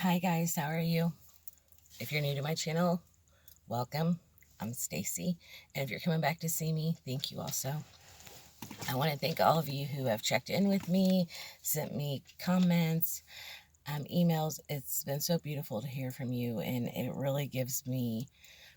Hi guys, how are you? If you're new to my channel, welcome. I'm Stacy, and if you're coming back to see me, thank you also. I want to thank all of you who have checked in with me, sent me comments, emails. It's been so beautiful to hear from you, and it really gives me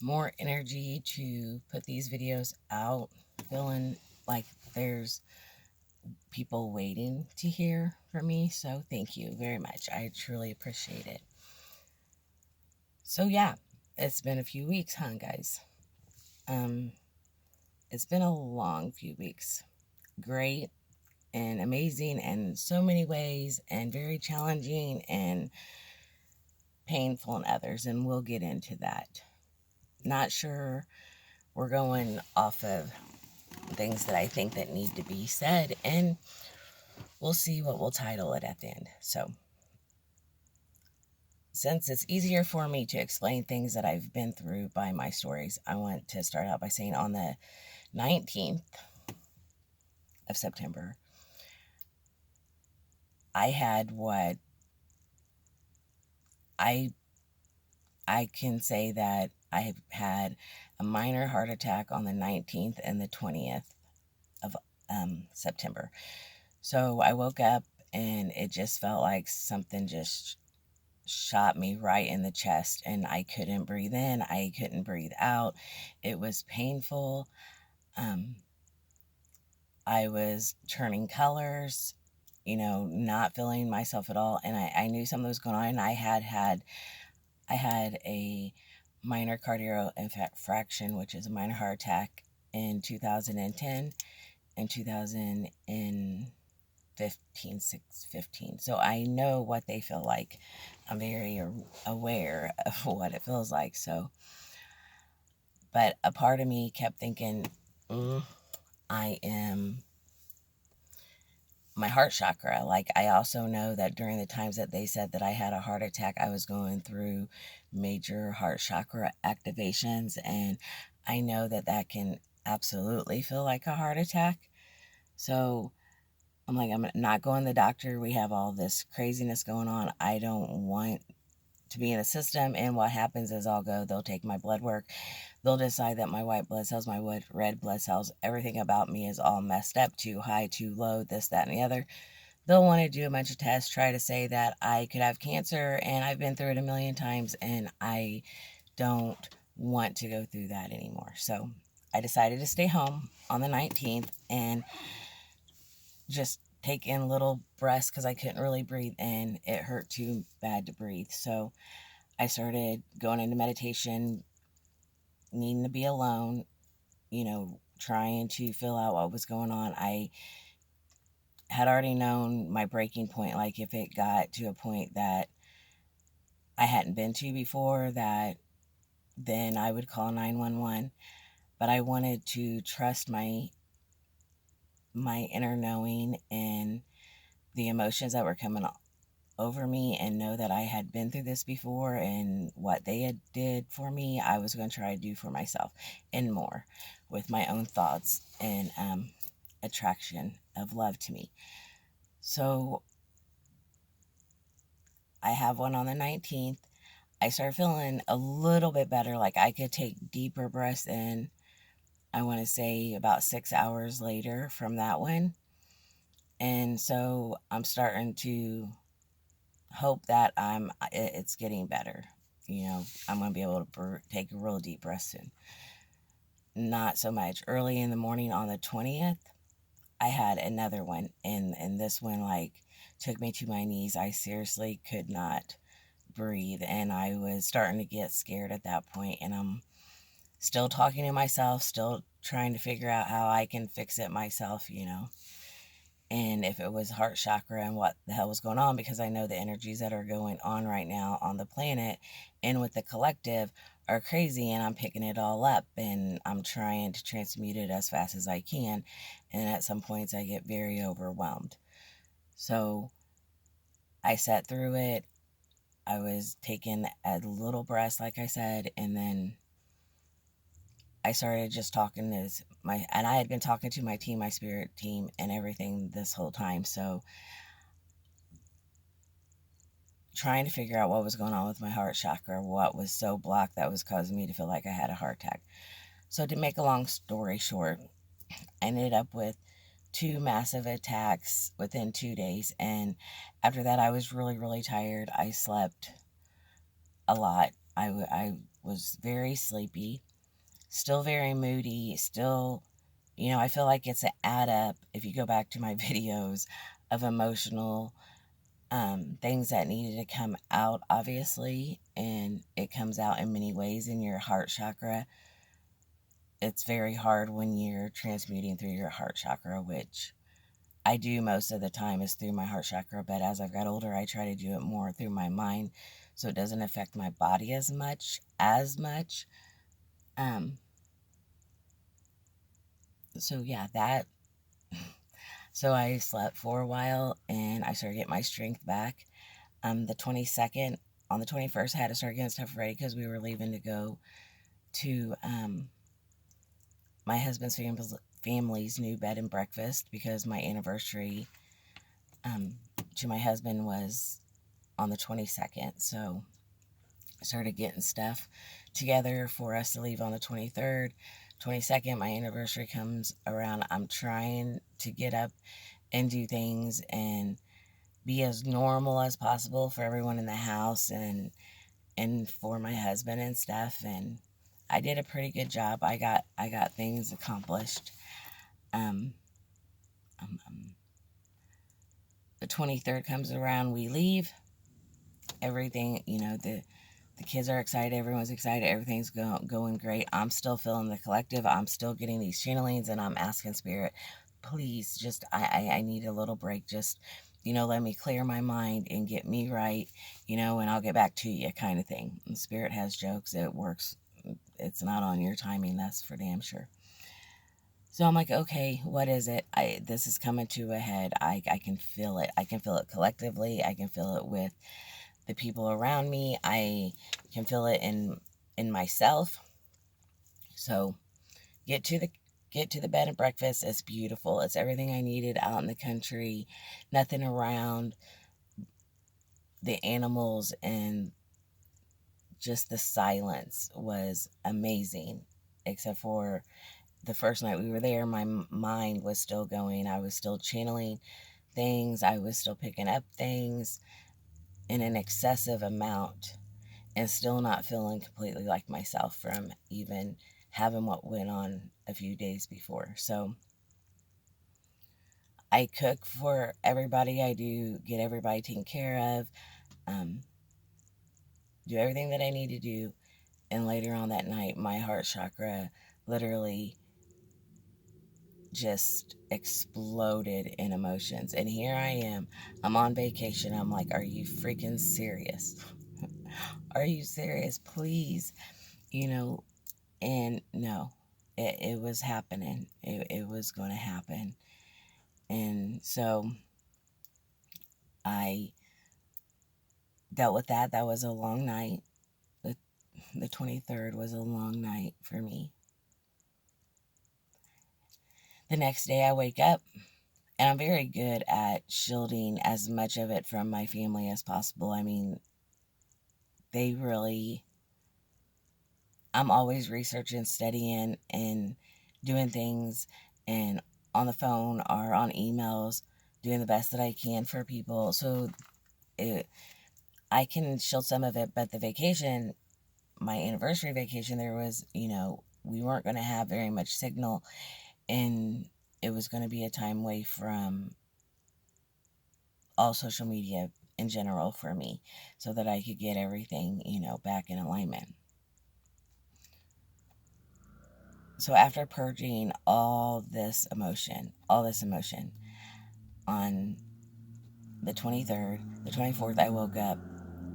more energy to put these videos out, feeling like there's people waiting to hear from me. So thank you very much. I truly appreciate it. So yeah, it's been a few weeks, huh, guys? Um, it's been a long few weeks. Great and amazing in so many ways, and very challenging and painful in others, and we'll get into that. Not sure, we're going off of things that I think that need to be said, and we'll see what we'll title it at the end. So, since it's easier for me to explain things that I've been through by my stories, I want to start out by saying on the 19th of September, I had what I I can say that I have had a minor heart attack on the 19th and the 20th of September. So I woke up and it just felt like something just shot me right in the chest, and I couldn't breathe in, I couldn't breathe out. It was painful. I was turning colors, not feeling myself at all, and I knew something was going on. I had a minor cardio infraction, which is a minor heart attack, in 2010 and 2015, 15. So I know what they feel like. I'm very aware of what it feels like. So, but a part of me kept thinking, I am my heart chakra. Like, I also know that during the times that they said that I had a heart attack, I was going through major heart chakra activations, and I know that that can absolutely feel like a heart attack. So I'm like, I'm not going to the doctor. We have all this craziness going on. I don't want to be in a system, and what happens is they'll take my blood work, they'll decide that my white blood cells, my red blood cells, everything about me is all messed up, too high, too low, this, that, and the other. They'll want to do a bunch of tests, try to say that I could have cancer, and I've been through it a million times, and I don't want to go through that anymore. So I decided to stay home on the 19th and just take in little breaths because I couldn't really breathe in. It hurt too bad to breathe. So I started going into meditation, needing to be alone, trying to fill out what was going on. I had already known my breaking point. Like, if it got to a point that I hadn't been to before, that then I would call 911. But I wanted to trust my inner knowing and the emotions that were coming over me, and know that I had been through this before, and what they had did for me, I was going to try to do for myself and more, with my own thoughts and attraction of love to me. So I have one on the 19th. I started feeling a little bit better, like I could take deeper breaths in, I want to say about 6 hours later from that one. And so I'm starting to hope that it's getting better. I'm going to be able to take a real deep breath soon. Not so much. Early in the morning on the 20th, I had another one, and this one, like, took me to my knees. I seriously could not breathe, and I was starting to get scared at that point, and I'm still talking to myself, still trying to figure out how I can fix it myself, and if it was heart chakra and what the hell was going on, because I know the energies that are going on right now on the planet and with the collective are crazy, and I'm picking it all up, and I'm trying to transmute it as fast as I can, and at some points I get very overwhelmed. So I sat through it. I was taking a little breaths, like I said, and then I started just talking and I had been talking to my team, my spirit team, and everything this whole time. So trying to figure out what was going on with my heart chakra, what was so blocked that was causing me to feel like I had a heart attack. So to make a long story short, I ended up with 2 massive attacks within 2 days. And after that, I was really, really tired. I slept a lot. I was very sleepy, still very moody, still, I feel like it's an add up, if you go back to my videos, of emotional things that needed to come out, obviously. And it comes out in many ways in your heart chakra. It's very hard when you're transmuting through your heart chakra, which I do most of the time is through my heart chakra, but as I've got older, I try to do it more through my mind so it doesn't affect my body as much. Um, so yeah, so I slept for a while and I started getting my strength back. The 22nd, on the 21st, I had to start getting stuff ready because we were leaving to go to my husband's family's new bed and breakfast because my anniversary to my husband was on the 22nd. So I started getting stuff together for us to leave on the 23rd. 22nd, my anniversary comes around. I'm trying to get up and do things and be as normal as possible for everyone in the house and for my husband and stuff. And I did a pretty good job. I got things accomplished. Um, the 23rd comes around, we leave. Everything, the kids are excited, everyone's excited, everything's going great. I'm still feeling the collective. I'm still getting these channelings, and I'm asking Spirit, please, just, I need a little break. Just, let me clear my mind and get me right, and I'll get back to you, kind of thing. And Spirit has jokes. It works. It's not on your timing, that's for damn sure. So I'm like, okay, what is it? This is coming to a head. I can feel it. I can feel it collectively. I can feel it with the people around me. I can feel it in myself. So get to the bed and breakfast. It's beautiful. It's everything I needed out in the country. Nothing around. The animals and just the silence was amazing. Except for the first night we were there, my mind was still going. I was still channeling things. I was still picking up things in an excessive amount and still not feeling completely like myself from even having what went on a few days before. So I cook for everybody. I do get everybody taken care of, do everything that I need to do. And later on that night, my heart chakra literally just exploded in emotions. And here I am. I'm on vacation. I'm like, are you freaking serious? Are you serious? Please. And no, it was happening. It was going to happen. And so I dealt with that. That was a long night. The 23rd was a long night for me. The next day I wake up, and I'm very good at shielding as much of it from my family as possible. I mean, they really, I'm always researching, studying, and doing things, and on the phone or on emails, doing the best that I can for people. So I can shield some of it, but the vacation, my anniversary vacation, there was, we weren't going to have very much signal, and it was going to be a time away from all social media in general for me so that I could get everything, back in alignment. So after purging all this emotion, on the 23rd, the 24th, I woke up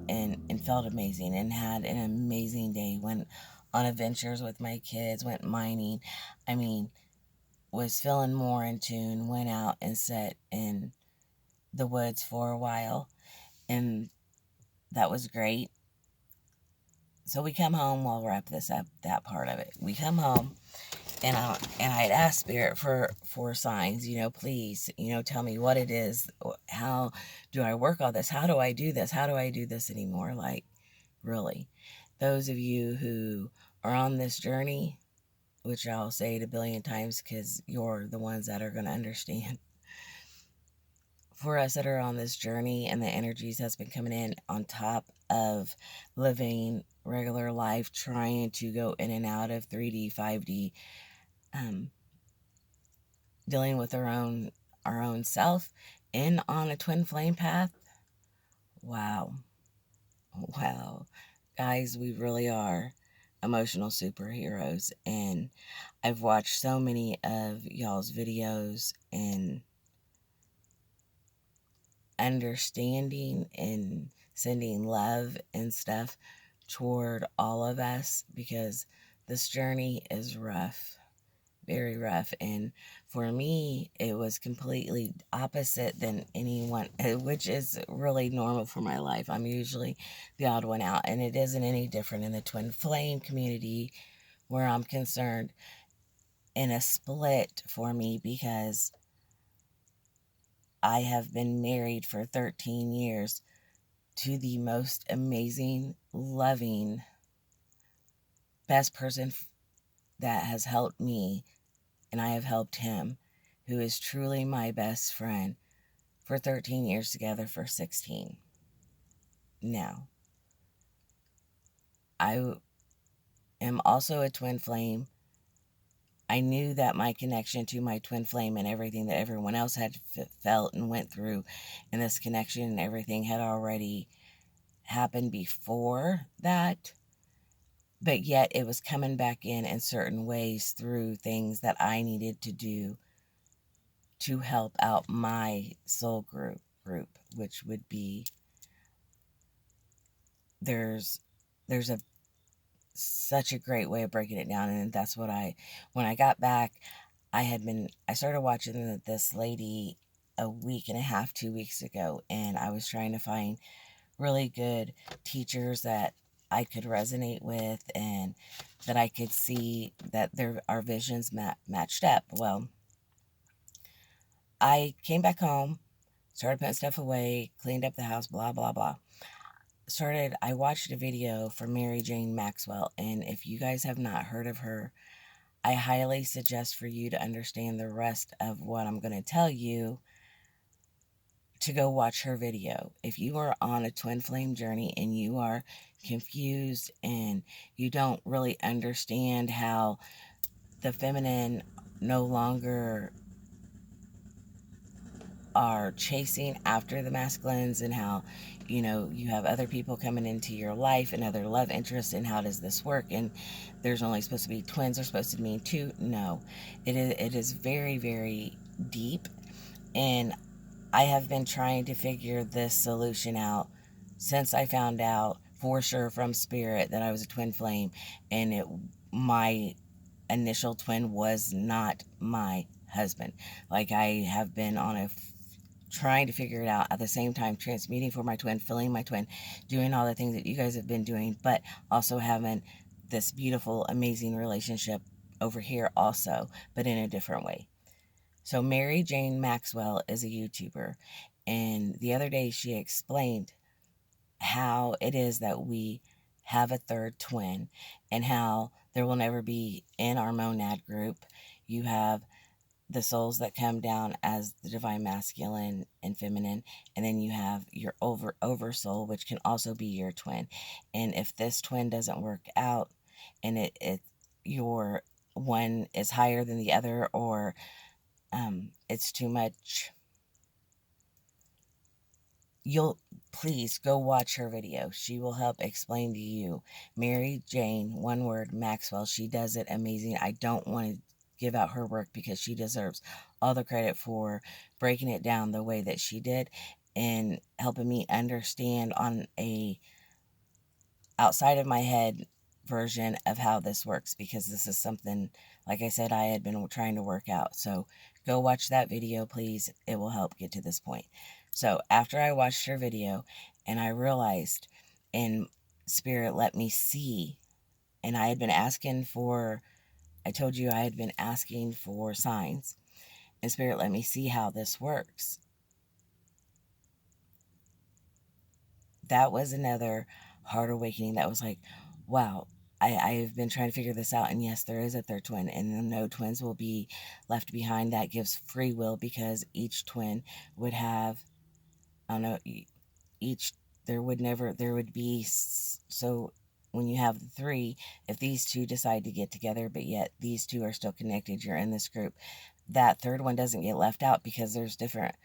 and felt amazing and had an amazing day. Went on adventures with my kids, went mining. I mean, was feeling more in tune, went out and sat in the woods for a while, and that was great. So we come home, we'll wrap this up, that part of it. We come home, and I'd ask Spirit for signs, please, tell me what it is. How do I work all this? How do I do this? How do I do this anymore? Like, really. Those of you who are on this journey, which I'll say it a billion times because you're the ones that are going to understand. For us that are on this journey and the energies that's been coming in on top of living regular life, trying to go in and out of 3D, 5D, dealing with our own self and on a twin flame path. Wow. Guys, we really are emotional superheroes. And I've watched so many of y'all's videos and understanding and sending love and stuff toward all of us, because this journey is rough, very rough. And for me, it was completely opposite than anyone, which is really normal for my life. I'm usually the odd one out, and it isn't any different in the twin flame community where I'm concerned. In a split for me, because I have been married for 13 years to the most amazing, loving, best person that has helped me, and I have helped him, who is truly my best friend, for 13 years together for 16. Now, I am also a twin flame. I knew that my connection to my twin flame and everything that everyone else had felt and went through, and this connection and everything had already happened before that, but yet it was coming back in certain ways through things that I needed to do to help out my soul group, which would be, there's a such a great way of breaking it down. And that's what when I got back, I started watching this lady a week and a half, 2 weeks ago, and I was trying to find really good teachers that I could resonate with and that I could see that our visions matched up. Well, I came back home, started putting stuff away, cleaned up the house, blah, blah, blah. I watched a video from MaryJane Maxwell, and if you guys have not heard of her, I highly suggest for you to understand the rest of what I'm going to tell you to go watch her video. If you are on a twin flame journey and you are confused and you don't really understand how the feminine no longer are chasing after the masculines, and how you have other people coming into your life and other love interests, and how does this work, and there's only supposed to be twins, are supposed to mean two. No, it is very, very deep, and I have been trying to figure this solution out since I found out for sure from Spirit that I was a twin flame, and my initial twin was not my husband. Like, I have been on trying to figure it out at the same time, transmuting for my twin, filling my twin, doing all the things that you guys have been doing, but also having this beautiful, amazing relationship over here also, but in a different way. So MaryJane Maxwell is a YouTuber, and the other day she explained how it is that we have a third twin, and how there will never be, in our monad group, you have the souls that come down as the divine masculine and feminine, and then you have your over soul, which can also be your twin. And if this twin doesn't work out, and your one is higher than the other, or it's too much, please go watch her video. She will help explain to you. MaryJane, one word, Maxwell. She does it amazing. I don't want to give out her work because she deserves all the credit for breaking it down the way that she did and helping me understand on a outside of my head version of how this works, because this is something, like I said, I had been trying to work out. So go watch that video, please. It will help get to this point. So after I watched her video, and I realized, and Spirit let me see, and I had been asking for I told you I had been asking for signs, and Spirit let me see how this works. That was another hard awakening that was like, wow, I've been trying to figure this out, and yes, there is a third twin, and no twins will be left behind. That gives free will, because each twin would have, I don't know, each, there would be, so when you have the three, if these two decide to get together, but yet these two are still connected, you're in this group, that third one doesn't get left out, because there's different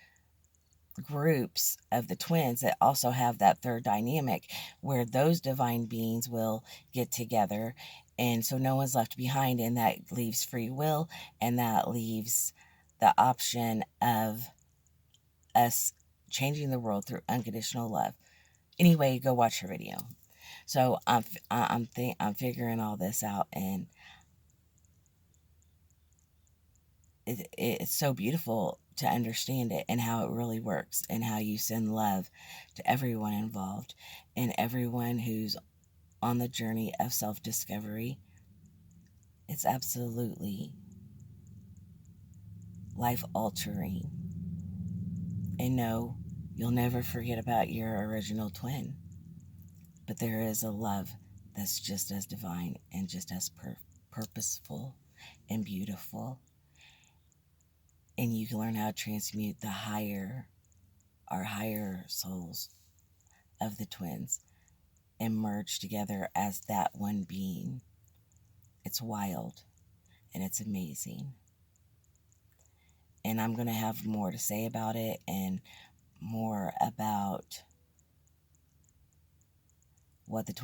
groups of the twins that also have that third dynamic, where those divine beings will get together, and so no one's left behind, and that leaves free will, and that leaves the option of us changing the world through unconditional love. Anyway, go watch her video. So I'm figuring all this out, and it's so beautiful to understand it, and how it really works, and how you send love to everyone involved, and everyone who's on the journey of self-discovery. It's absolutely life-altering. And no, you'll never forget about your original twin, but there is a love that's just as divine, and just as purposeful and beautiful. And you can learn how to transmute our higher souls of the twins, and merge together as that one being. It's wild, and it's amazing. And I'm going to have more to say about it, and more about what the twins